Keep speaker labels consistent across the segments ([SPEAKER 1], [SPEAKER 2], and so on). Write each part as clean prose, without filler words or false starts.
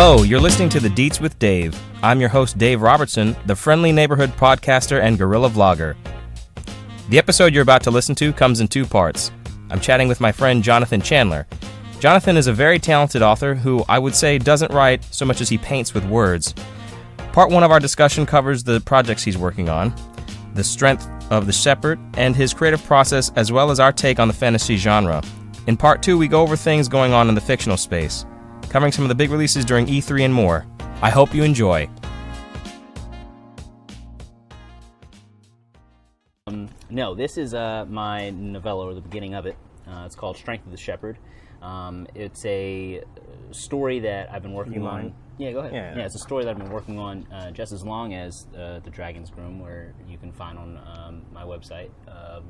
[SPEAKER 1] Hello, you're listening to the Deets with Dave. I'm your host, Dave Robertson, the friendly neighborhood podcaster and guerrilla vlogger. The episode you're about to listen to comes in two parts. I'm chatting with my friend Jonathan Chandler. Jonathan is a very talented author who I would say doesn't write so much as he paints with words. Part one of our discussion covers the projects he's working on, the strength of the Sheperd, and his creative process, as well as our take on the fantasy genre. In part two, we go over things going on in the fictional space, covering some of the big releases during E3 and more. I hope you enjoy.
[SPEAKER 2] No, this is my novella, or the beginning of it. It's called Strength of the Sheperd. It's a story that I've been working on. Yeah, go ahead. Yeah, it's a story that I've been working on just as long as The Dragon's Groom, where you can find on my website,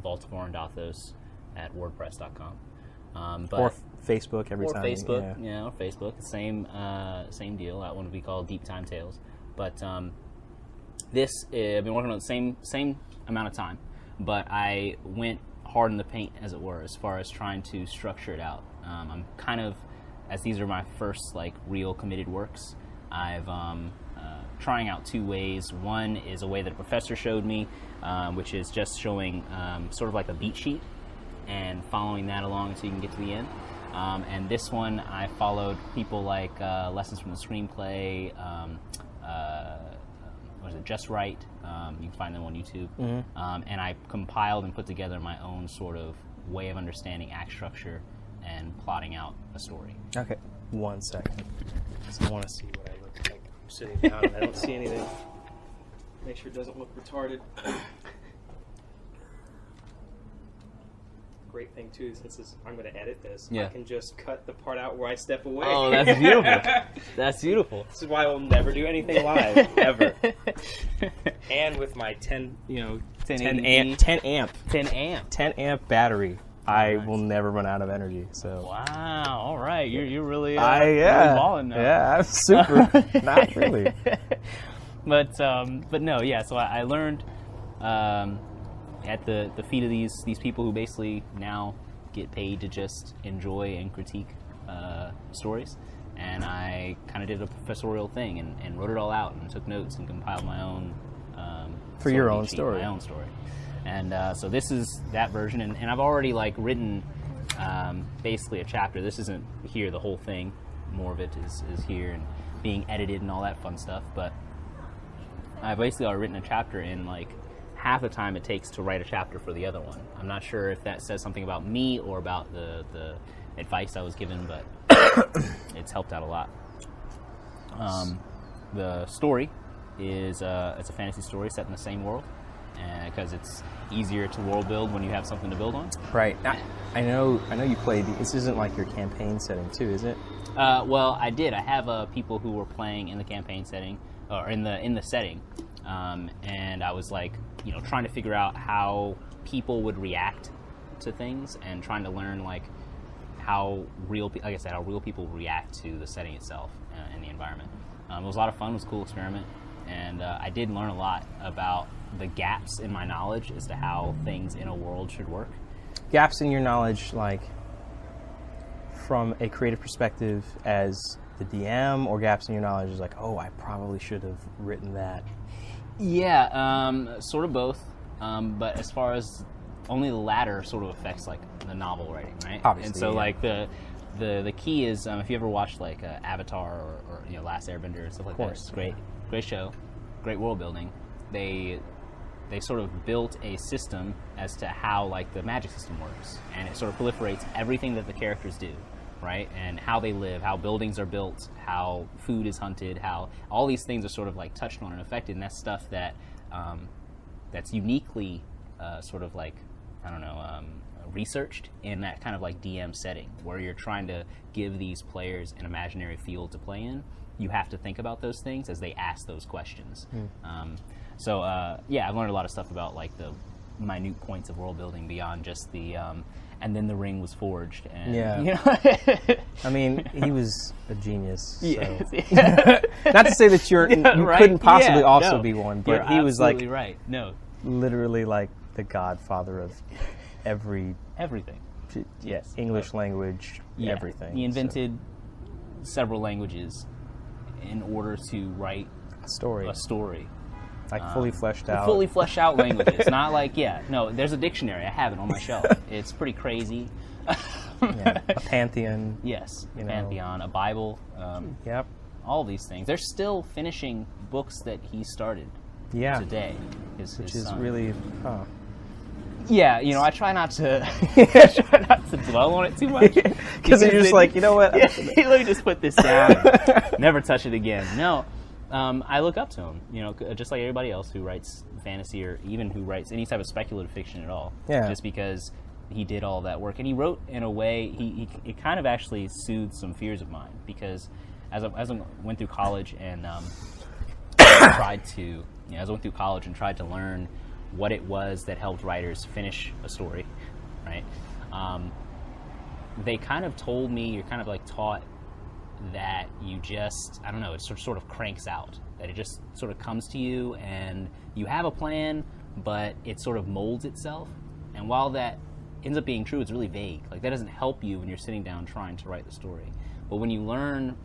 [SPEAKER 2] Vault of Orandathos at wordpress.com.
[SPEAKER 1] Or Facebook every time.
[SPEAKER 2] Or Facebook, or Facebook. Same deal. That one would be called Deep Time Tales. But this, I've been working on the same amount of time, but I went hard in the paint, as it were, as far as trying to structure it out. I'm kind of, as these are my first real committed works, I've trying out two ways. One is a way that a professor showed me, which is just showing sort of like a beat sheet and following that along until you can get to the end. And this one, I followed people like Lessons from the Screenplay, what is it, Just Right. You can find them on YouTube. Mm-hmm. And I compiled and put together my own sort of way of understanding act structure and plotting out a story.
[SPEAKER 1] Okay, 1 second. I want to see what I look like. I'm sitting down and I don't see anything. Make sure it doesn't look retarded. Great thing too, since I'm going to edit this, I can just cut the part out where I step away.
[SPEAKER 2] Oh, that's beautiful. That's beautiful.
[SPEAKER 1] This is why I will never do anything live ever. And with my 10 amp battery, I will never run out of energy. So
[SPEAKER 2] wow, all right, you're really
[SPEAKER 1] really balling now. Yeah, I'm super. Not really.
[SPEAKER 2] But no, yeah. So I learned. At the feet of these people who basically now get paid to just enjoy and critique stories. And I kind of did a professorial thing and wrote it all out and took notes and compiled my own
[SPEAKER 1] for your own story.
[SPEAKER 2] My own story. And so this is that version. And I've already written basically a chapter. This isn't here, the whole thing. More of it is here and being edited and all that fun stuff. But I've basically already written a chapter in half the time it takes to write a chapter for the other one. I'm not sure if that says something about me or about the advice I was given, but it's helped out a lot. The story is it's a fantasy story set in the same world, because it's easier to world build when you have something to build on.
[SPEAKER 1] Right. I know you played. This isn't like your campaign setting too, is it?
[SPEAKER 2] Well, I did. I have people who were playing in the campaign setting, or in the setting. And I was trying to figure out how people would react to things and trying to learn how real people react to the setting itself and the environment. It was a lot of fun. It was a cool experiment. And I did learn a lot about the gaps in my knowledge as to how things in a world should work.
[SPEAKER 1] Gaps in your knowledge, from a creative perspective as the DM, or gaps in your knowledge is I probably should have written that?
[SPEAKER 2] Yeah, sort of both. But as far as only the latter sort of affects the novel writing, right?
[SPEAKER 1] Obviously.
[SPEAKER 2] And so the key is if you ever watched Avatar or Last Airbender and stuff like that, it's great show, great world building. They sort of built a system as to how the magic system works, and it sort of proliferates everything that the characters do. Right, and how they live, how buildings are built, how food is hunted, how all these things are sort of touched on and affected, and that's stuff that that's uniquely researched in that kind of DM setting, where you're trying to give these players an imaginary field to play in. You have to think about those things as they ask those questions. I've learned a lot of stuff about the minute points of world building beyond just the and then the ring was forged. And,
[SPEAKER 1] I mean, he was a genius. So.
[SPEAKER 2] Yeah.
[SPEAKER 1] Not to say that you
[SPEAKER 2] right?
[SPEAKER 1] couldn't possibly also be one, but
[SPEAKER 2] you're
[SPEAKER 1] he was
[SPEAKER 2] right. No,
[SPEAKER 1] literally the godfather of everything.
[SPEAKER 2] Yes,
[SPEAKER 1] English language, everything.
[SPEAKER 2] He invented several languages in order to write
[SPEAKER 3] A story.
[SPEAKER 2] a story.
[SPEAKER 3] Like fully fleshed out.
[SPEAKER 2] Fully fleshed out language. It's not like, there's a dictionary. I have it on my shelf. It's pretty crazy.
[SPEAKER 3] Yeah, a pantheon.
[SPEAKER 2] Yes, a
[SPEAKER 3] You know.
[SPEAKER 2] pantheon, a Bible,
[SPEAKER 3] Yep.
[SPEAKER 2] all these things. They're still finishing books that he started
[SPEAKER 3] Yeah.
[SPEAKER 2] today.
[SPEAKER 3] Which is really,
[SPEAKER 2] Yeah, I try not to try not to dwell on it too much.
[SPEAKER 3] because you're just like, you know what?
[SPEAKER 2] Let me just put this down. Never touch it again. No, I look up to him. Just like everybody else who writes fantasy or even who writes any type of speculative fiction at all.
[SPEAKER 3] Yeah.
[SPEAKER 2] Just because he did all that work, and he wrote in a way. It kind of actually soothed some fears of mine, because as I went through college and tried to learn what it was that helped writers finish a story, right? They kind of told me, you're kind of like taught that you just, I don't know, it sort of cranks out, that it just sort of comes to you and you have a plan, but it sort of molds itself. And while that ends up being true, it's really vague. Like, that doesn't help you when you're sitting down trying to write the story. But when you learn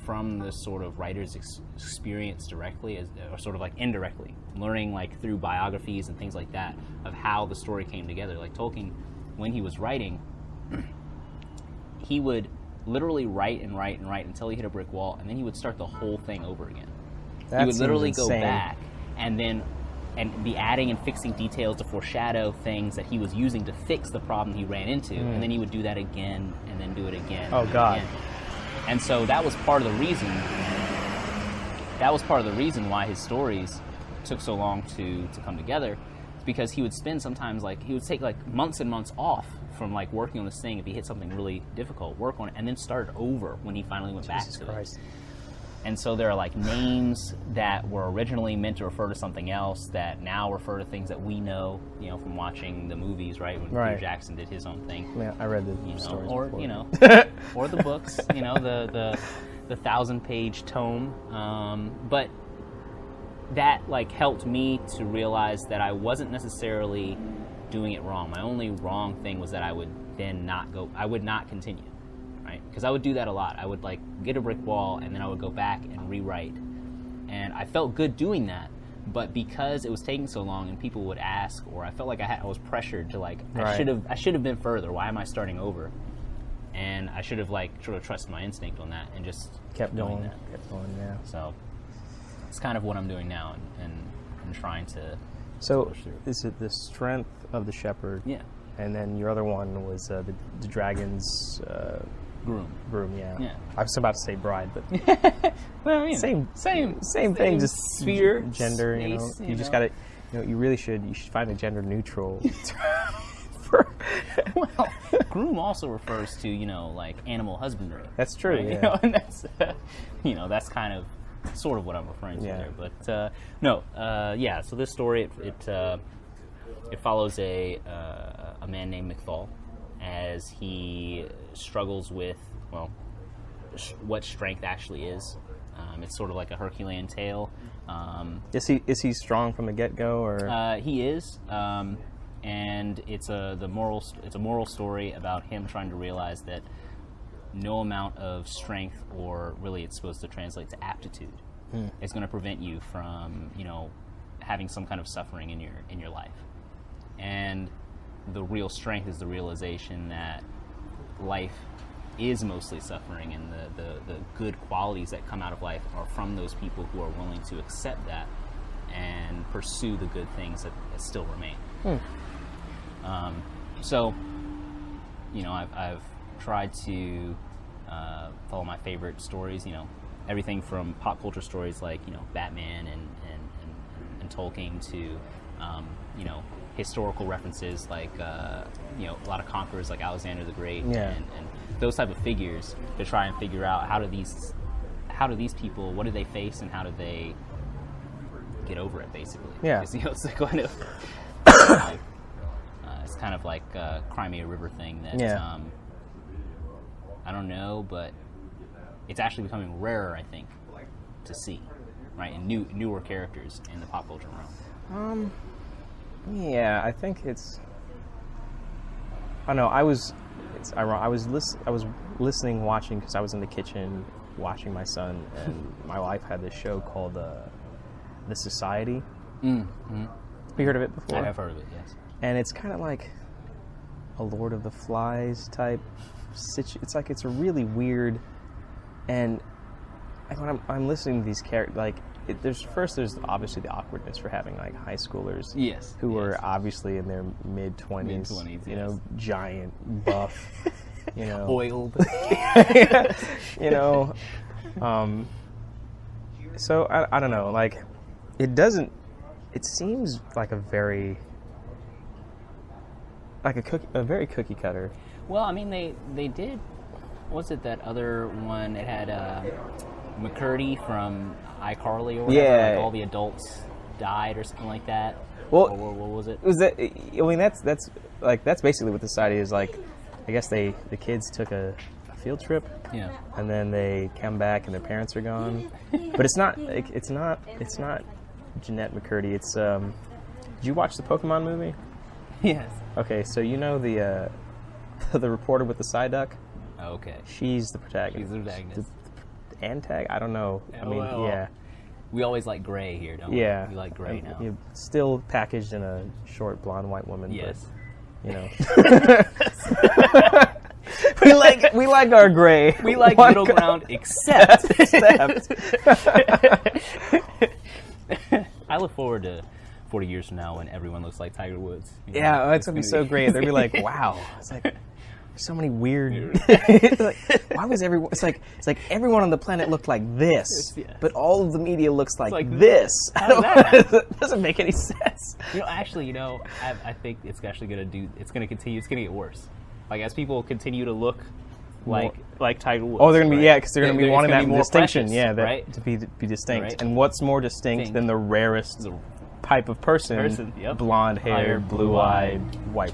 [SPEAKER 2] from the sort of writer's experience directly, or sort of like indirectly, learning like through biographies and things like that of how the story came together. Like Tolkien, when he was writing, he would literally write and write and write until he hit a brick wall, and then he would start the whole thing over again. He would literally go back and be adding and fixing details to foreshadow things that he was using to fix the problem he ran into, and then he would do that again and then do it again.
[SPEAKER 3] Oh, God.
[SPEAKER 2] Again. And so that was part of the reason. That was part of the reason why his stories took so long to come together. It's because he would spend sometimes he would take like months and months off from like working on this thing if he hit something really difficult, work on it, and then start over when he finally went back to it. And so there are like names that were originally meant to refer to something else that now refer to things that we know, from watching the movies, right? When Peter Jackson did his own thing.
[SPEAKER 3] Yeah, I read the stories
[SPEAKER 2] or
[SPEAKER 3] before.
[SPEAKER 2] or the books, the 1,000-page tome. But that like helped me to realize that I wasn't necessarily doing it wrong. My only wrong thing was that I would not continue. Right? Because I would do that a lot. I would like get a brick wall and then I would go back and rewrite. And I felt good doing that, but because it was taking so long and people would ask, or I felt like I was pressured to like, I should have been further. Why am I starting over? And I should have like sort of trusted my instinct on that and just
[SPEAKER 3] kept going. Yeah.
[SPEAKER 2] So it's kind of what I'm doing now and trying to.
[SPEAKER 3] So is it the strength of the Sheperd?
[SPEAKER 2] Yeah.
[SPEAKER 3] And then your other one was the dragon's groom. Yeah. I was about to say bride, but
[SPEAKER 2] well,
[SPEAKER 3] same thing. Just
[SPEAKER 2] sphere,
[SPEAKER 3] gender.
[SPEAKER 2] space,
[SPEAKER 3] You just got to. You should find a gender neutral.
[SPEAKER 2] Well, groom also refers to like animal husbandry.
[SPEAKER 3] That's true.
[SPEAKER 2] Right?
[SPEAKER 3] Yeah.
[SPEAKER 2] And that's that's kind of sort of what I'm referring to there. But no. So this story it follows a man named McFall as he struggles with, what strength actually is. It's sort of like a Herculean tale.
[SPEAKER 3] Is he strong from the get-go, or
[SPEAKER 2] he is, and it's a moral story about him trying to realize that no amount of strength, or really it's supposed to translate to aptitude, is going to prevent you from having some kind of suffering in your life. And the real strength is the realization that life is mostly suffering, and the good qualities that come out of life are from those people who are willing to accept that and pursue the good things that still remain. So, I've tried to follow my favorite stories, everything from pop culture stories like, Batman and Tolkien to, historical references like a lot of conquerors like Alexander the Great and those type of figures, to try and figure out how do these people, what do they face and how do they get over it, basically. It's kind of it's kind of like a Crimea River thing that I don't know, but it's actually becoming rarer, I think, to see, right, and newer characters in the pop culture realm.
[SPEAKER 3] Yeah, I think it's. I don't know. I was listening, watching, because I was in the kitchen watching my son, and my wife had this show called The Society.
[SPEAKER 2] Mm-hmm.
[SPEAKER 3] Have you heard of it before?
[SPEAKER 2] I have heard of it, yes.
[SPEAKER 3] And it's kind of like a Lord of the Flies type situation. It's like, it's a really weird, and like when I'm listening to these characters, like, there's obviously the awkwardness for having like high schoolers, who are obviously in their mid-20s, you know, giant, buff, you know,
[SPEAKER 2] oiled,
[SPEAKER 3] you know. So I don't know, like, it seems like a very cookie cutter.
[SPEAKER 2] Well, I mean, they did. Was it that other one? It had McCurdy from iCarly or whatever.
[SPEAKER 3] Yeah.
[SPEAKER 2] Like all the adults died or something like that.
[SPEAKER 3] Well,
[SPEAKER 2] or what was it?
[SPEAKER 3] Was that? I mean, that's basically what the society is like. I guess the kids took a field trip.
[SPEAKER 2] Yeah.
[SPEAKER 3] And then they come back and their parents are gone. But it's not Jeanette McCurdy. It's did you watch the Pokemon movie?
[SPEAKER 2] Yes.
[SPEAKER 3] Okay, so you know the the reporter with the side duck?
[SPEAKER 2] Okay.
[SPEAKER 3] She's the protagonist.
[SPEAKER 2] She's the protagonist.
[SPEAKER 3] The antag? I don't know. I mean, yeah.
[SPEAKER 2] We always like gray here, don't we?
[SPEAKER 3] Yeah.
[SPEAKER 2] We like gray now.
[SPEAKER 3] You're still packaged in a short blonde white woman.
[SPEAKER 2] Yes.
[SPEAKER 3] But, you know. we like our gray.
[SPEAKER 2] We like middle ground, except. I look forward to 40 years from now when everyone looks like Tiger Woods.
[SPEAKER 3] Yeah, that's gonna be so great. They'll be like, "Wow!" It's like there's so many weird. Like, why was everyone? It's like everyone on the planet looked like this, but all of the media looks like this. It doesn't make any sense.
[SPEAKER 2] I think it's actually it's gonna continue. It's gonna get worse. Like as people continue to look like Tiger Woods.
[SPEAKER 3] Oh, they're gonna be because they're gonna be wanting that distinction.
[SPEAKER 2] Precious,
[SPEAKER 3] right? To be distinct.
[SPEAKER 2] Right.
[SPEAKER 3] And what's more distinct than the rarest type of person?
[SPEAKER 2] Yep.
[SPEAKER 3] Blonde hair, blue-eyed, white.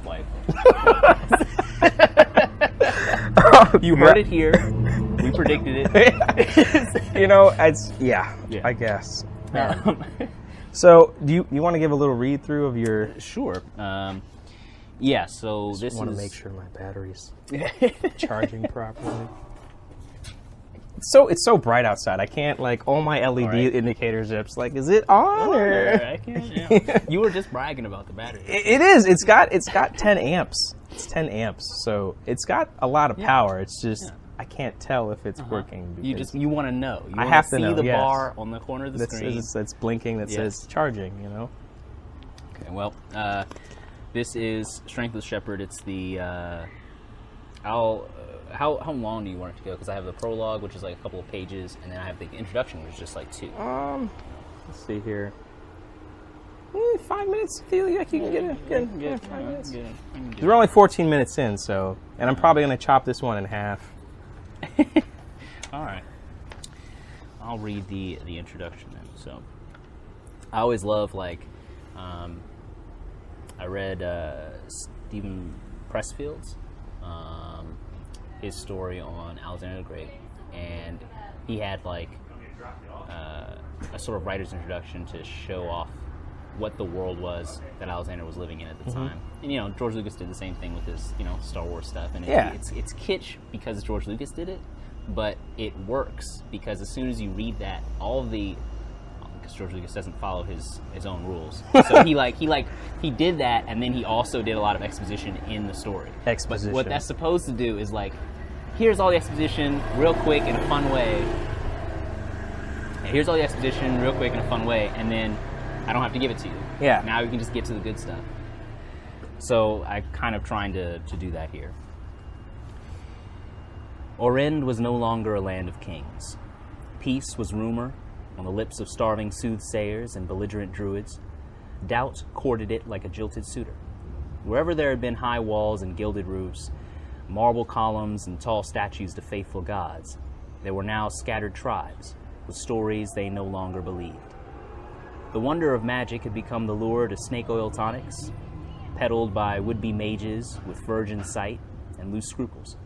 [SPEAKER 2] You heard it here. We predicted it.
[SPEAKER 3] You know, I guess. So, do you want to give a little read through of your?
[SPEAKER 2] Sure. So this
[SPEAKER 3] want to make sure my battery's charging properly. It's so bright outside. I can't all my LED indicators are just is it on or?
[SPEAKER 2] I can't. You were just bragging about the battery.
[SPEAKER 3] It is. It's got 10 amps. It's 10 amps, so it's got a lot of power. It's just I can't tell if it's working.
[SPEAKER 2] You want to know.
[SPEAKER 3] I have to know.
[SPEAKER 2] See the bar on the corner of the screen
[SPEAKER 3] that's blinking. That says charging. You know.
[SPEAKER 2] Okay. Well, this is Strength with Sheperd. It's the how long do you want it to go? Because I have the prologue, which is a couple of pages, and then I have the introduction, which is just 2.
[SPEAKER 3] Let's see here. 5 minutes. Feel like you can get 5 minutes. We're only 14 minutes in, so, and I'm probably going to chop this one in half.
[SPEAKER 2] All right. I'll read the introduction then. So, I always love I read Stephen Pressfield's his story on Alexander the Great, and he had a sort of writer's introduction to show off what the world was that Alexander was living in at the time. And George Lucas did the same thing with his Star Wars stuff, and it's kitsch because George Lucas did it, but it works because as soon as you read that, because George Lucas doesn't follow his own rules, so he did that, and then he also did a lot of exposition in the story. But what that's supposed to do is here's all the exposition real quick in a fun way. Here's all the exposition real quick in a fun way, and then I don't have to give it to you.
[SPEAKER 3] Yeah.
[SPEAKER 2] Now you can just get to the good stuff. So I'm kind of trying to do that here. Orend was no longer a land of kings. Peace was rumor on the lips of starving soothsayers and belligerent druids. Doubt courted it like a jilted suitor. Wherever there had been high walls and gilded roofs, marble columns and tall statues to faithful gods, there were now scattered tribes with stories they no longer believed. The wonder of magic had become the lure to snake oil tonics, peddled by would-be mages with virgin sight and loose scruples.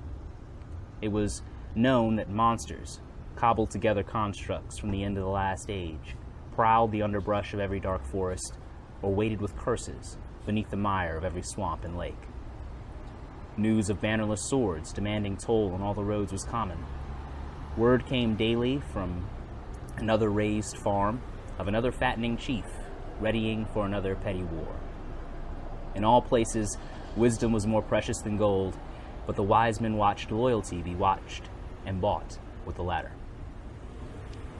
[SPEAKER 2] It was known that monsters, cobbled together constructs from the end of the last age, prowled the underbrush of every dark forest, or waited with curses beneath the mire of every swamp and lake. News of bannerless swords demanding toll on all the roads was common. Word came daily from another raised farm of another fattening chief, readying for another petty war. In all places, wisdom was more precious than gold, but the wise men watched loyalty be watched and bought with the latter.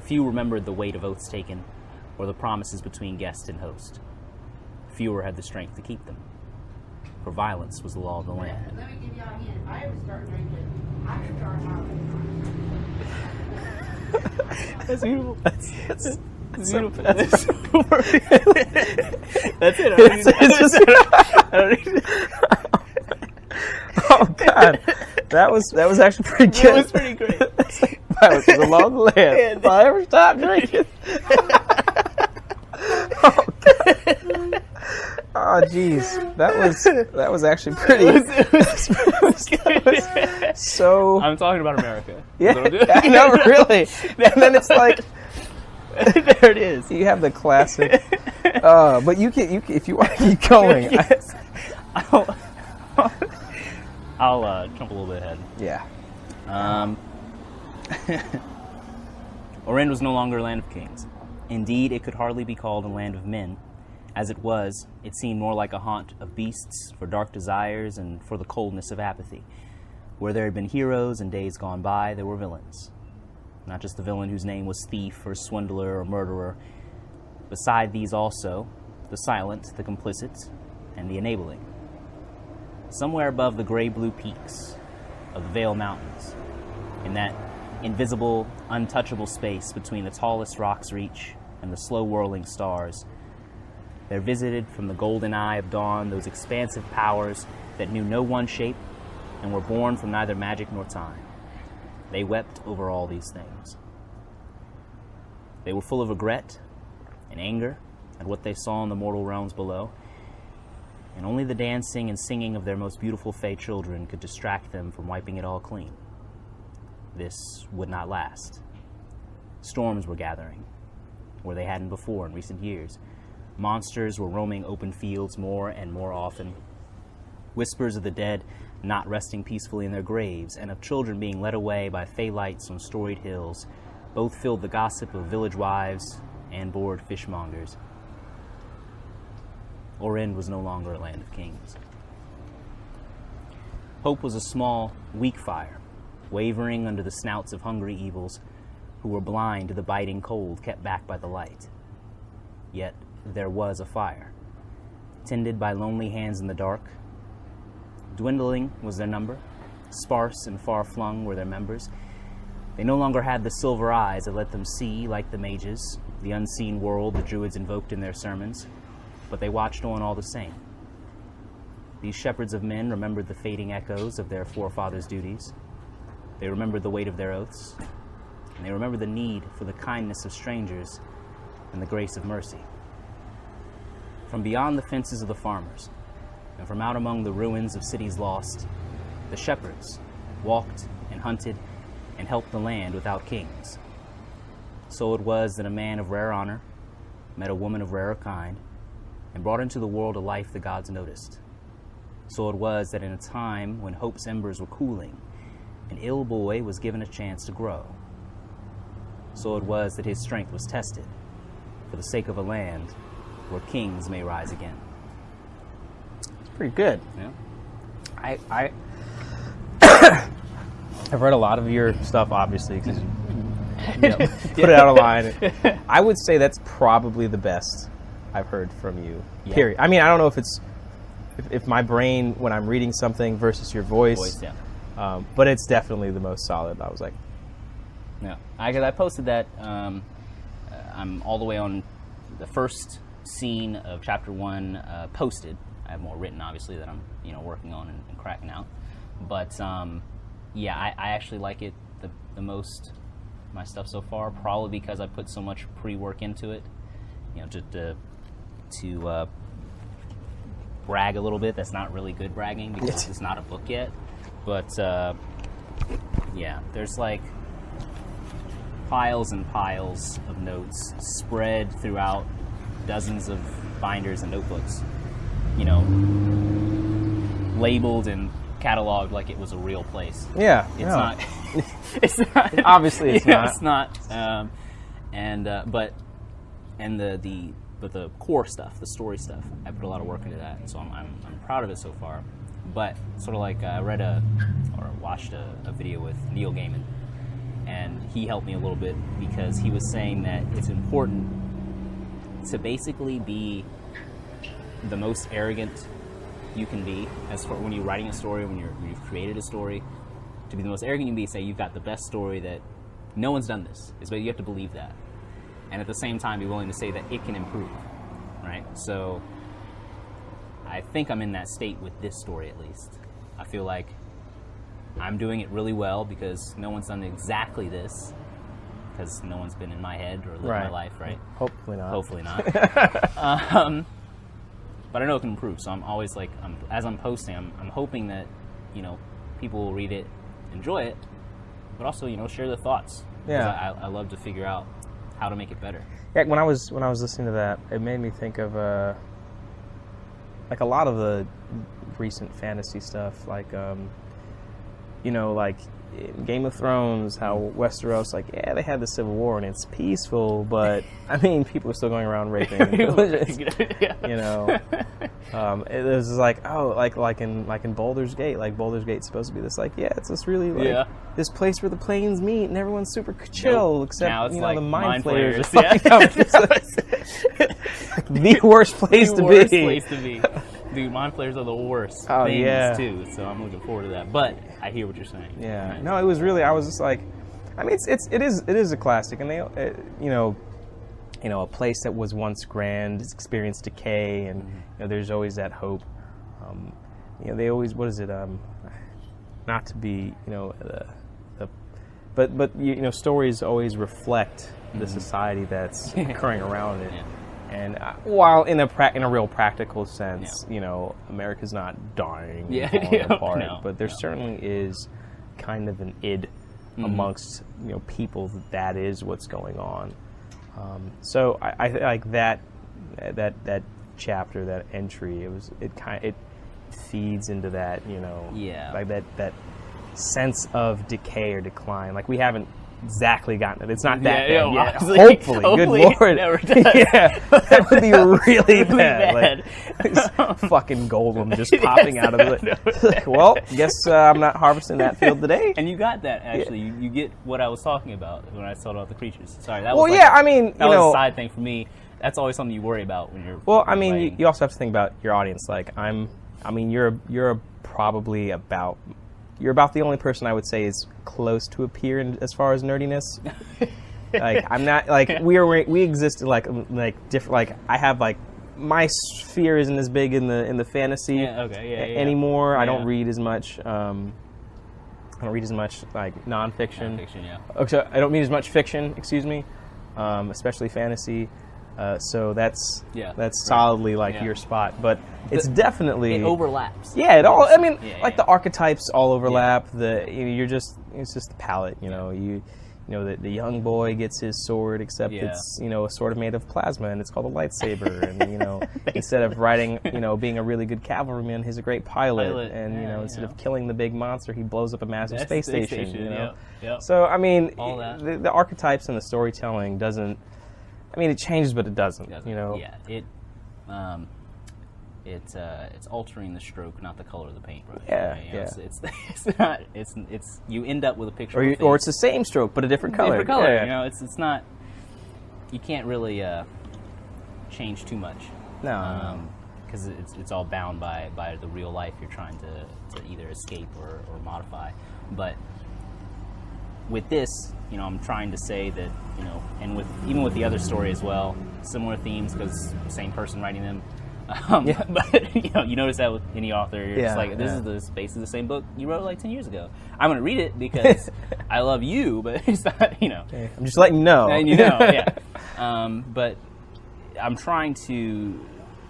[SPEAKER 2] Few remembered the weight of oaths taken, or the promises between guest and host. Fewer had the strength to keep them, for violence was the law of the land.
[SPEAKER 4] Let me give y'all a hint. If I ever start drinking, I can start howling.
[SPEAKER 2] That's beautiful.
[SPEAKER 3] That's
[SPEAKER 2] beautiful.
[SPEAKER 3] That's
[SPEAKER 2] That's it. I don't need
[SPEAKER 3] Oh God, that was actually pretty good.
[SPEAKER 2] It was pretty great.
[SPEAKER 3] Violence was the law of the land. If I ever stop drinking. Oh God. Oh jeez, that was actually pretty. It was so.
[SPEAKER 2] I'm talking about America.
[SPEAKER 3] Yeah, I know, really. And then it's like,
[SPEAKER 2] there it is.
[SPEAKER 3] you have the classic. But you can if you want to keep going.
[SPEAKER 2] Yes. I'll jump a little bit ahead.
[SPEAKER 3] Yeah.
[SPEAKER 2] Orend was no longer a land of kings. Indeed, it could hardly be called a land of men. As it was, it seemed more like a haunt of beasts for dark desires and for the coldness of apathy. Where there had been heroes in days gone by, there were villains. Not just the villain whose name was thief or swindler or murderer. Beside these also, the silent, the complicit, and the enabling. Somewhere above the gray-blue peaks of the Vale Mountains, in that invisible, untouchable space between the tallest rock's reach and the slow-whirling stars, there visited from the golden eye of dawn those expansive powers that knew no one shape and were born from neither magic nor time. They wept over all these things. They were full of regret and anger at what they saw in the mortal realms below, and only the dancing and singing of their most beautiful fey children could distract them from wiping it all clean. This would not last. Storms were gathering, where they hadn't before in recent years. Monsters were roaming open fields more and more often. Whispers of the dead not resting peacefully in their graves, and of children being led away by fey lights on storied hills, both filled the gossip of village wives and bored fishmongers. Orend was no longer a land of kings. Hope was a small, weak fire, wavering under the snouts of hungry evils who were blind to the biting cold kept back by the light. Yet there was a fire, tended by lonely hands in the dark. Dwindling was their number, sparse and far-flung were their members. They no longer had the silver eyes that let them see, like the mages, the unseen world the druids invoked in their sermons, but they watched on all the same. These shepherds of men remembered the fading echoes of their forefathers' duties. They remembered the weight of their oaths, and they remembered the need for the kindness of strangers and the grace of mercy. From beyond the fences of the farmers, and from out among the ruins of cities lost, the shepherds walked and hunted and helped the land without kings. So it was that a man of rare honor met a woman of rarer kind and brought into the world a life the gods noticed. So it was that in a time when hope's embers were cooling, an ill boy was given a chance to grow. So it was that his strength was tested for the sake of a land where kings may rise again.
[SPEAKER 3] It's pretty good.
[SPEAKER 2] Yeah.
[SPEAKER 3] I've read a lot of your stuff, obviously, because you put it out of line. I would say that's probably the best I've heard from you.
[SPEAKER 2] Yeah.
[SPEAKER 3] Period. I mean, I don't know if it's if my brain when I'm reading something versus your voice.
[SPEAKER 2] Yeah.
[SPEAKER 3] But it's definitely the most solid. I was like,
[SPEAKER 2] Yeah, I posted that. I'm all the way on the first scene of chapter 1 posted. I have more written, obviously, that I'm working on and cracking out. But yeah, I actually like it the most. My stuff so far, probably because I put so much pre-work into it. Just to brag a little bit. That's not really good bragging because it's not a book yet. But yeah, there's like piles and piles of notes spread throughout dozens of binders and notebooks, labeled in cataloged like it was a real place.
[SPEAKER 3] Yeah,
[SPEAKER 2] It's
[SPEAKER 3] no.
[SPEAKER 2] not. It's not.
[SPEAKER 3] Obviously, it's not.
[SPEAKER 2] It's not. But the core stuff, the story stuff, I put a lot of work into that, and so I'm proud of it so far. But sort of like I watched a video with Neil Gaiman, and he helped me a little bit because he was saying that it's important to basically be the most arrogant you can be as for when you're writing a story, when you've created a story, to be the most arrogant you can be, say you've got the best story that no one's done this, but you have to believe that, and at the same time be willing to say that it can improve, right? So I think I'm in that state with this story, at least. I feel like I'm doing it really well because no one's done exactly this, because no one's been in my head or lived my life, right?
[SPEAKER 3] Hopefully not.
[SPEAKER 2] Hopefully not. But I know it can improve, so I'm always like, as I'm posting, I'm hoping that, people will read it, enjoy it, but also, share their thoughts.
[SPEAKER 3] Yeah.
[SPEAKER 2] I love to figure out how to make it better.
[SPEAKER 3] Yeah, when I was listening to that, it made me think of like a lot of the recent fantasy stuff, like like in Game of Thrones, how Westeros, they had the Civil War and it's peaceful, but I mean, people are still going around raping villages. It was like, like in Baldur's Gate, like Baldur's Gate's supposed to be this, it's this really this place where the planes meet and everyone's super chill, except
[SPEAKER 2] now it's
[SPEAKER 3] the mind flayers are
[SPEAKER 2] flayers.
[SPEAKER 3] fucking up. The worst place to be.
[SPEAKER 2] Worst place to be. Dude, mind flayers are the worst things too, so I'm looking forward to that. But I hear what you're saying.
[SPEAKER 3] Yeah.
[SPEAKER 2] Right.
[SPEAKER 3] No, it was really. I was just like, I mean, it is a classic, and they, a place that was once grand, it's experienced decay, and there's always that hope. They always, what is it? Not to be, but stories always reflect the society that's occurring around it.
[SPEAKER 2] Yeah.
[SPEAKER 3] And while in a real practical sense, America's not dying and falling apart, but there certainly is kind of an id amongst people that is what's going on. So I like that chapter, that entry. It feeds into that like that sense of decay or decline. Like we haven't exactly gotten it. It's not that bad yet. Hopefully, good lord.
[SPEAKER 2] Never does.
[SPEAKER 3] Yeah, that would be really bad. Like, fucking golem just popping out of it. Well, guess I'm not harvesting that field today.
[SPEAKER 2] And you got that actually. Yeah. You get what I was talking about when I told about the creatures. Sorry, that
[SPEAKER 3] was
[SPEAKER 2] was
[SPEAKER 3] I mean,
[SPEAKER 2] that was a side thing for me. That's always something you worry about when you're.
[SPEAKER 3] Well, I mean, you also have to think about your audience. Like you're probably about. You're about the only person I would say is close to a peer as far as nerdiness. Like I'm not like we exist like different. Like I have like my sphere isn't as big in the fantasy anymore.
[SPEAKER 2] Yeah.
[SPEAKER 3] I don't read as much. I don't read as much like nonfiction. So I don't read as much fiction. Excuse me, especially fantasy. So that's solidly like your spot, but it's definitely
[SPEAKER 2] it overlaps.
[SPEAKER 3] Yeah, it all. I mean, the archetypes all overlap.
[SPEAKER 2] Yeah.
[SPEAKER 3] It's just the palette. The young boy gets his sword, except it's a sword made of plasma, and it's called a lightsaber. And instead of riding, being a really good cavalryman, he's a great pilot. And instead of killing the big monster, he blows up a massive space station. So I mean, the archetypes and the storytelling doesn't. I mean, it changes, but it doesn't.
[SPEAKER 2] Yeah, it's altering the stroke, not the color of the paintbrush. It's not. It's you end up with a picture.
[SPEAKER 3] Or it's the same stroke, but a different color.
[SPEAKER 2] Different color. Yeah. It's not. You can't really change too much.
[SPEAKER 3] No.
[SPEAKER 2] Because it's all bound by the real life you're trying to either escape or modify, but. With this, I'm trying to say that, and even with the other story as well, similar themes because same person writing them. But you notice that with any author, you're just like, this is basically the same book you wrote like 10 years ago. I'm going to read it because I love you, but it's not,
[SPEAKER 3] I'm just letting you know.
[SPEAKER 2] And yeah. But I'm trying to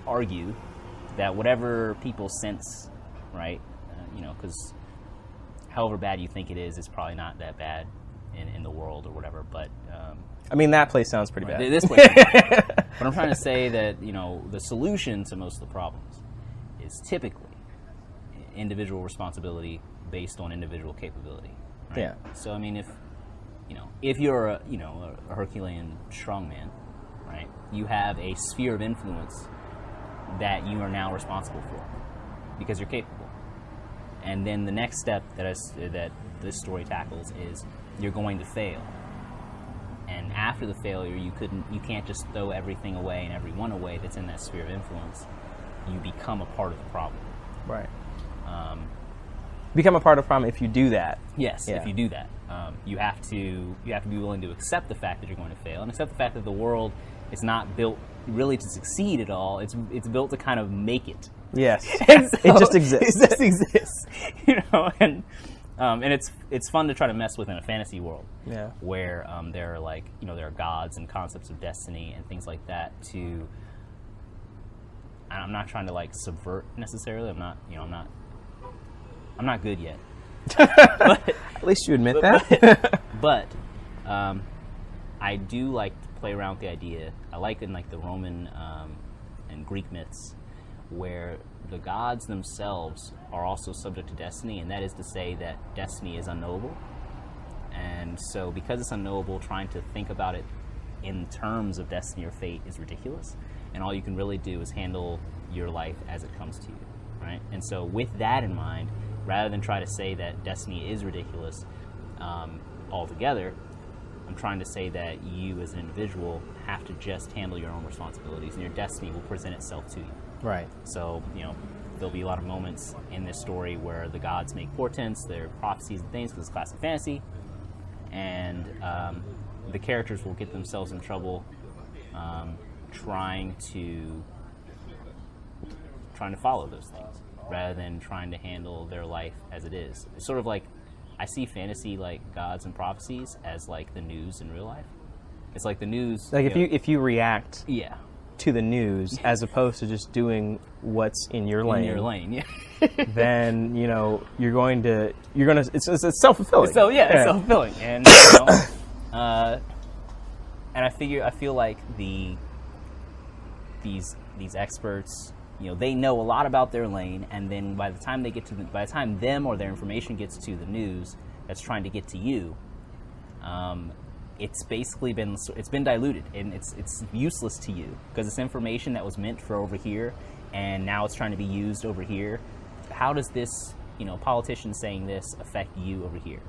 [SPEAKER 2] argue that whatever people sense, right, because however bad you think it is, it's probably not that bad in the world or whatever. But
[SPEAKER 3] I mean, that place sounds pretty bad.
[SPEAKER 2] This place, but I'm trying to say that the solution to most of the problems is typically individual responsibility based on individual capability. Right?
[SPEAKER 3] Yeah.
[SPEAKER 2] So I mean, if you're a Herculean strongman, right? You have a sphere of influence that you are now responsible for because you're capable. And then the next step that this story tackles is you're going to fail. And after the failure, you can't just throw everything away and everyone away that's in that sphere of influence. You become a part of the problem.
[SPEAKER 3] Right. Become a part of the problem if you do that.
[SPEAKER 2] Yes,
[SPEAKER 3] Yeah.
[SPEAKER 2] if you do that, you have to be willing to accept the fact that you're going to fail, and accept the fact that the world is not built really to succeed at all. It's built to kind of make it.
[SPEAKER 3] Yes.
[SPEAKER 2] And so,
[SPEAKER 3] it just exists.
[SPEAKER 2] It just exists, and it's fun to try to mess with in a fantasy world.
[SPEAKER 3] Yeah.
[SPEAKER 2] Where there are there are gods and concepts of destiny and things like that. I'm not trying to subvert necessarily. I'm not good yet. But,
[SPEAKER 3] At least you admit that.
[SPEAKER 2] but I do like to play around with the idea. I like in the Roman and Greek myths where the gods themselves are also subject to destiny, and that is to say that destiny is unknowable. And so because it's unknowable, trying to think about it in terms of destiny or fate is ridiculous. And all you can really do is handle your life as it comes to you, right? And so with that in mind, rather than try to say that destiny is ridiculous altogether, I'm trying to say that you as an individual have to just handle your own responsibilities, and your destiny will present itself to you.
[SPEAKER 3] Right.
[SPEAKER 2] So, there'll be a lot of moments in this story where the gods make portents, their prophecies and things, because it's classic fantasy, and the characters will get themselves in trouble trying to follow those things rather than trying to handle their life as it is. It's sort of like I see fantasy gods and prophecies as the news in real life. It's like the news.
[SPEAKER 3] If you react
[SPEAKER 2] yeah.
[SPEAKER 3] to the news as opposed to just doing what's in your lane.
[SPEAKER 2] In your lane, yeah.
[SPEAKER 3] Then you're going to it's self-fulfilling.
[SPEAKER 2] So yeah, it's self-fulfilling, and and I feel like these experts, they know a lot about their lane, and then by the time them or their information gets to the news that's trying to get to you, it's basically been diluted, and it's useless to you because it's information that was meant for over here, and now it's trying to be used over here. How does this, politician saying this affect you over here?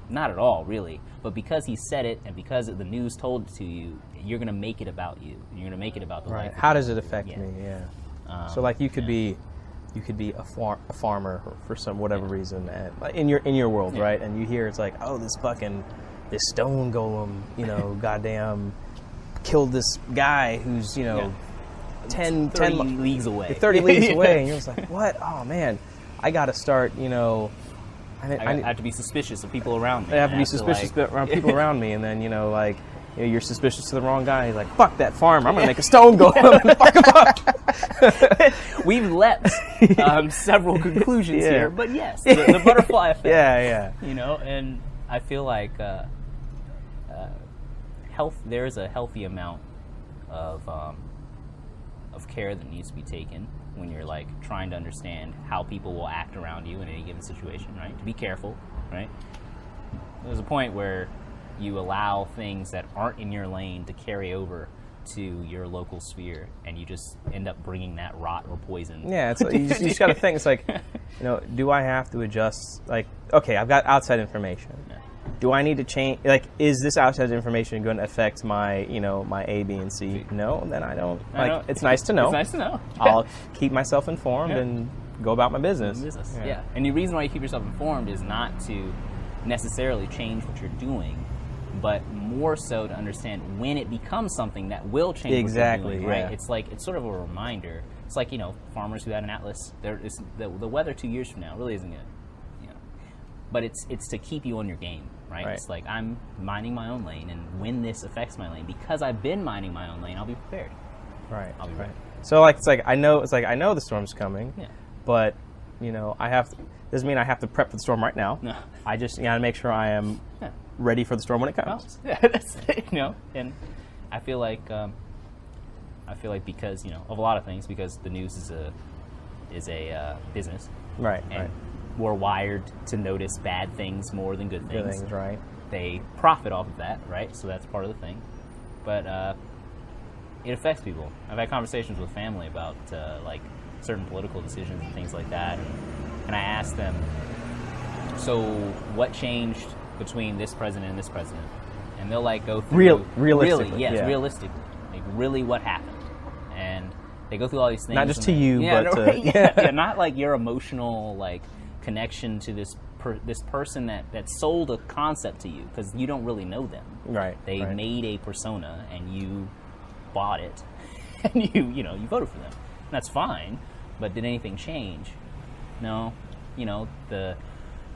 [SPEAKER 2] Not at all, really. But because he said it, and because the news told it to you, you're going to make it about you. You're going to make it about the
[SPEAKER 3] Right.
[SPEAKER 2] life.
[SPEAKER 3] How does it affect
[SPEAKER 2] Yeah.
[SPEAKER 3] me? Yeah. So you could be a farmer for some whatever reason, and in your world, right? And you hear it's this stone golem, goddamn killed this guy who's 10
[SPEAKER 2] leagues away.
[SPEAKER 3] 30 leagues away, and you're just like, what? Oh man, I got to start. I
[SPEAKER 2] have to be suspicious of people around me.
[SPEAKER 3] I have to be suspicious around people around me, and then you're suspicious to the wrong guy. He's like, fuck that farmer. I'm gonna make a stone golem and fuck him up.
[SPEAKER 2] We've leapt several conclusions here, but yes, the butterfly effect.
[SPEAKER 3] Yeah.
[SPEAKER 2] And I feel like there's a healthy amount of care that needs to be taken when you're trying to understand how people will act around you in any given situation, right? To be careful, right? There's a point where you allow things that aren't in your lane to carry over to your local sphere, and you just end up bringing that rot or poison.
[SPEAKER 3] Yeah, it's you just got to think. It's do I have to adjust? Okay, I've got outside information.
[SPEAKER 2] Yeah.
[SPEAKER 3] Do I need to change? Is this outside information going to affect my, my A, B, and C? No, then I don't. It's nice to know.
[SPEAKER 2] It's nice to know.
[SPEAKER 3] I'll keep myself informed and go about my business.
[SPEAKER 2] Yeah. And the reason why you keep yourself informed is not to necessarily change what you're doing, but more so to understand when it becomes something that will change
[SPEAKER 3] Exactly,
[SPEAKER 2] what you're doing, right?
[SPEAKER 3] yeah.
[SPEAKER 2] It's sort of a reminder. It's farmers who had an atlas. The weather 2 years from now really isn't good. But it's to keep you on your game, right? It's I'm mining my own lane, and when this affects my lane, because I've been mining my own lane, I'll be prepared.
[SPEAKER 3] Right.
[SPEAKER 2] I'll be ready.
[SPEAKER 3] So I know the storm's coming.
[SPEAKER 2] Yeah.
[SPEAKER 3] But I have to. Doesn't mean I have to prep for the storm right now.
[SPEAKER 2] No.
[SPEAKER 3] I just gotta make sure I am ready for the storm when it comes.
[SPEAKER 2] Yeah, that's and I feel like because of a lot of things, because the news is a business,
[SPEAKER 3] Right.
[SPEAKER 2] And we're wired to notice bad things more than good things.
[SPEAKER 3] Good things, right?
[SPEAKER 2] They profit off of that, right? So that's part of the thing. But it affects people. I've had conversations with family about like certain political decisions and things like that, and I asked them, so what changed between this president and this president? And they'll like go through
[SPEAKER 3] realistically,
[SPEAKER 2] really, yes,
[SPEAKER 3] yeah.
[SPEAKER 2] realistically, like really what happened, and they go through all these things.
[SPEAKER 3] Not just to you,
[SPEAKER 2] yeah,
[SPEAKER 3] but
[SPEAKER 2] no,
[SPEAKER 3] to
[SPEAKER 2] right? Yeah, not like your emotional like connection to this person that sold a concept to you, because you don't really know them.
[SPEAKER 3] Right.
[SPEAKER 2] They
[SPEAKER 3] right.
[SPEAKER 2] made a persona and you bought it, and you voted for them. And that's fine, but did anything change? No. The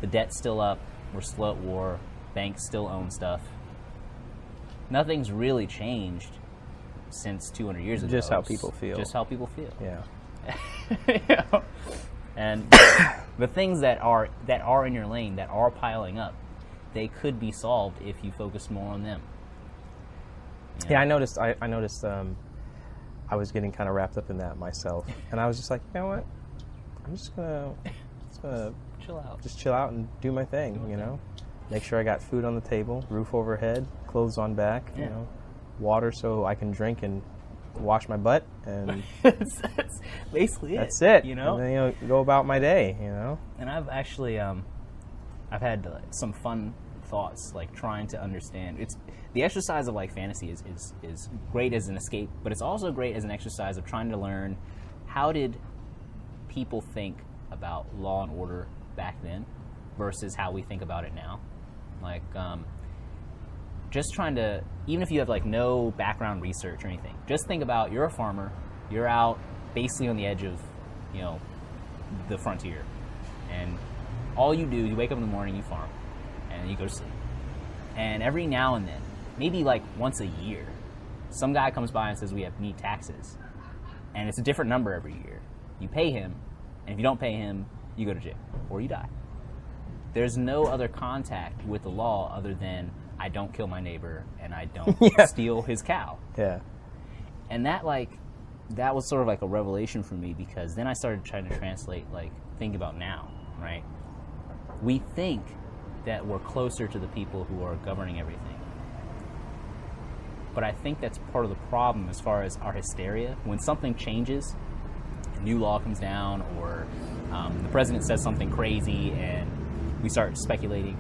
[SPEAKER 2] debt's still up. We're still at war. Banks still own stuff. Nothing's really changed since 200 years ago.
[SPEAKER 3] Just how people feel.
[SPEAKER 2] Just how people feel.
[SPEAKER 3] Yeah.
[SPEAKER 2] And the things that are in your lane, that are piling up, they could be solved if you focus more on them.
[SPEAKER 3] Yeah, I noticed. I noticed. I was getting kind of wrapped up in that myself, and I was just like, you know what? I'm just gonna
[SPEAKER 2] Chill out.
[SPEAKER 3] just chill out and do my thing. Make sure I got food on the table, roof overhead, clothes on back.
[SPEAKER 2] Yeah.
[SPEAKER 3] Water so I can drink and wash my butt, and
[SPEAKER 2] That's basically it.
[SPEAKER 3] that's it.
[SPEAKER 2] And
[SPEAKER 3] then go about my day.
[SPEAKER 2] And I've actually, I've had some fun thoughts, like trying to understand. It's the exercise of like fantasy is great as an escape, but it's also great as an exercise of trying to learn how did people think about law and order back then versus how we think about it now. Like, just trying to, even if you have like no background research or anything, just think about you're a farmer, you're out basically on the edge of, the frontier, and all you do, you wake up in the morning, you farm, and you go to sleep. And every now and then, maybe like once a year, some guy comes by and says we need taxes, and it's a different number every year. You pay him, and if you don't pay him, you go to jail or you die. There's no other contact with the law other than I don't kill my neighbor and I don't steal his cow.
[SPEAKER 3] Yeah.
[SPEAKER 2] And that was sort of like a revelation for me, because then I started trying to translate, like, think about now, right? We think that we're closer to the people who are governing everything. But I think that's part of the problem as far as our hysteria. When something changes, a new law comes down, or the president says something crazy and we start speculating,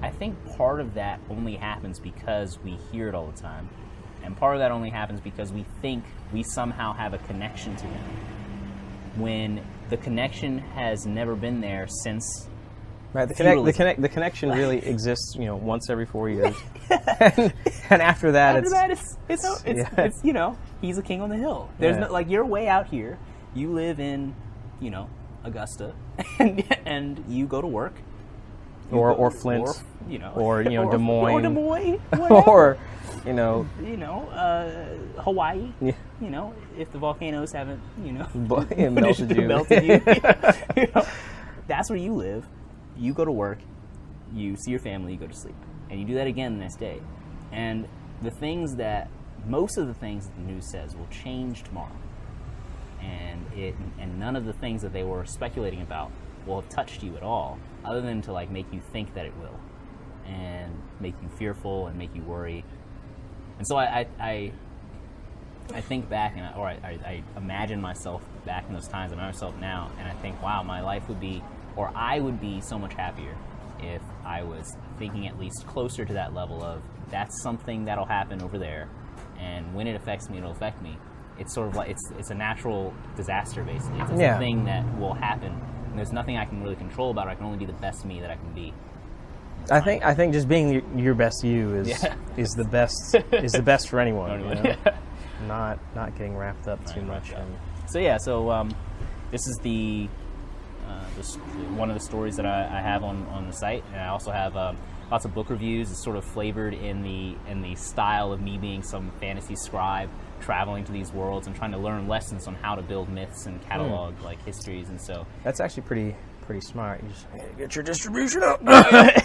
[SPEAKER 2] I think part of that only happens because we hear it all the time. And part of that only happens because we think we somehow have a connection to them, when the connection has never been there since.
[SPEAKER 3] Right. The connection really exists, once every 4 years, and after that,
[SPEAKER 2] it's he's a king on the hill. There's no, like, you're way out here. You live in, Augusta, and you go to work.
[SPEAKER 3] Or Flint, or Des Moines,
[SPEAKER 2] or Des Moines,
[SPEAKER 3] or
[SPEAKER 2] Hawaii.
[SPEAKER 3] Yeah.
[SPEAKER 2] If the volcanoes haven't
[SPEAKER 3] melted you.
[SPEAKER 2] That's where you live. You go to work, you see your family, you go to sleep, and you do that again the next day. And most of the things that the news says will change tomorrow, and none of the things that they were speculating about will have touched you at all, other than to like make you think that it will, and make you fearful and make you worry. And so I think back, and I imagine myself back in those times, I imagine myself now, and I think, wow, my life would be, or I would be so much happier if I was thinking at least closer to that level of, that's something that'll happen over there, and when it affects me, it'll affect me. It's sort of like, it's a natural disaster, basically. It's a thing that will happen, and there's nothing I can really control about it. I can only be the best me that I can be.
[SPEAKER 3] I think just being your best you is the best for anyone. Not getting wrapped up too much.
[SPEAKER 2] So this is the one of the stories that I have on the site, and I also have lots of book reviews. It's sort of flavored in the style of me being some fantasy scribe, traveling to these worlds and trying to learn lessons on how to build myths and catalog like histories. And so
[SPEAKER 3] that's actually pretty smart. You just get your distribution up. I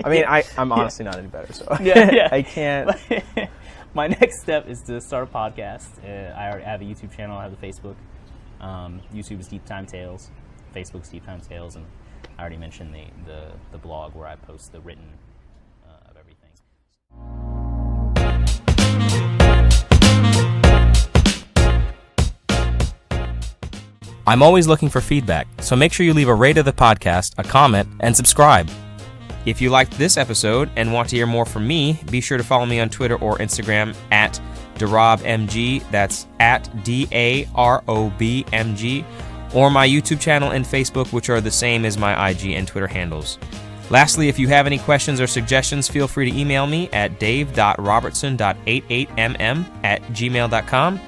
[SPEAKER 3] mean, I'm honestly not any better, so I can't.
[SPEAKER 2] My next step is to start a podcast. I already have a YouTube channel. I have the Facebook. YouTube is Deep Time Tales, Facebook's Deep Time Tales, and I already mentioned the blog where I post the written of everything.
[SPEAKER 1] I'm always looking for feedback, so make sure you leave a rate of the podcast, a comment, and subscribe. If you liked this episode and want to hear more from me, be sure to follow me on Twitter or Instagram at DarobMG, that's at DAROBMG, or my YouTube channel and Facebook, which are the same as my IG and Twitter handles. Lastly, if you have any questions or suggestions, feel free to email me at dave.robertson.88mm@gmail.com.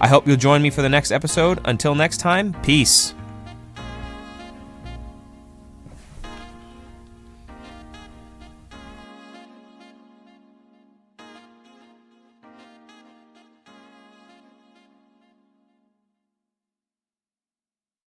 [SPEAKER 1] I hope you'll join me for the next episode. Until next time, peace.